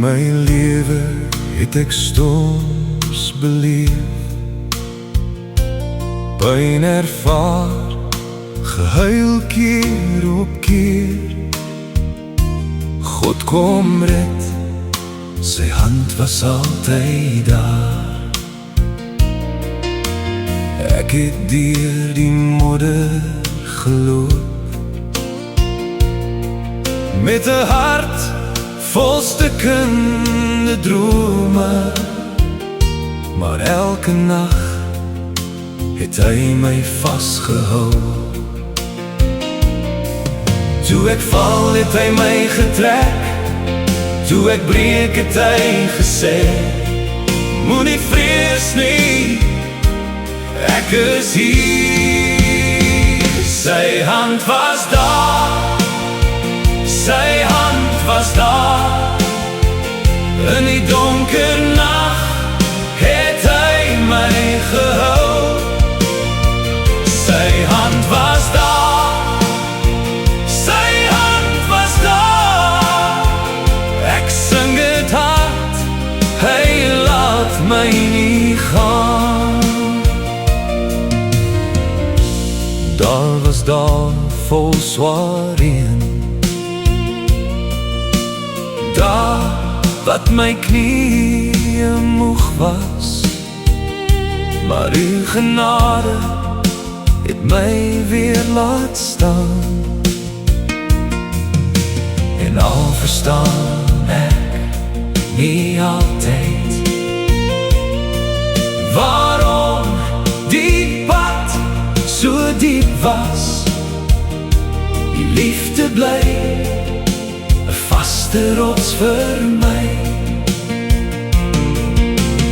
my lewe het ek storms beleef, pyn ervaar, gehuil keer op keer. God kom red, sy hand was altyd daar. Ek het deur die modder geloop, met 'n hart vol stikkende drome, maar elke nag het hy my vasgehou. Toe ek val het hy my getrek, toe ek breek het hy gesê, moenie vrees nie, ek is hier. Sy hand was daar, sy hand was daar, in die donker nag het hy my gehou. Sy hand was daar, sy hand was daar, ek sing het hard, hy laat my nie gaan. Daar was daar vol swaar reën, daar wat my knieë moeg was, maar uw genade het my weer laat staan. En al verstaan ek nie altyd waarom die pad so diep was, die liefde bly 'n vaste rots vir my.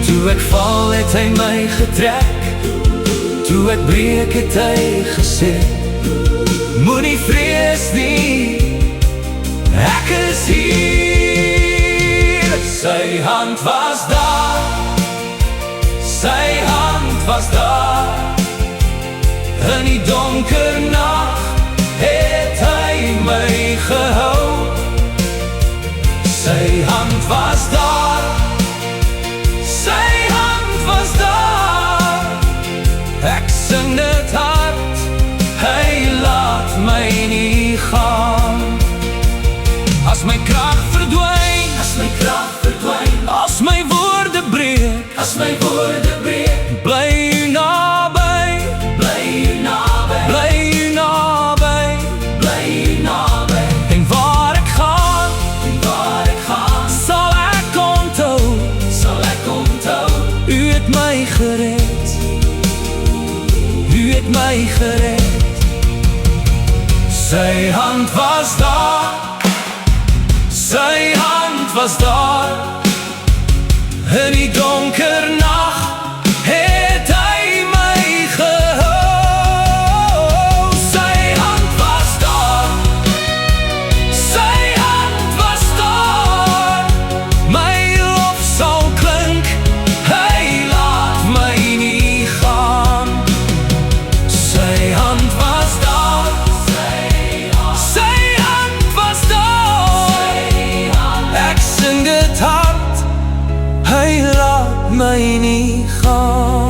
Toe ek val het hy my getrek, toe ek breek het hy gesê, moenie vrees nie, ek is hier. Sy hand was daar, sy hand was daar, in die donker nag het hy my gehou. Sy hand was daar, sy hand was daar, ek sing dit hard, hy laat my nie gaan. As my krag verdwyn, as my krag verdwyn, as my woorde breek, as my woorde breek, bly u naby, bly u naby, bly u naby, bly u naby. En waar ek gaan, sal ek onthou, sal ek onthou, u het my gered, u het my gered. Sy hand was daar, sy hand was daar, in die donker nag het hy my gehou. Sy hand was daar, sy hand was daar, my lof sal klink, hy laat my nie gaan. Sy hand was daar, sy hand was daar, ek sing dit hard, hy laat my nie gaan.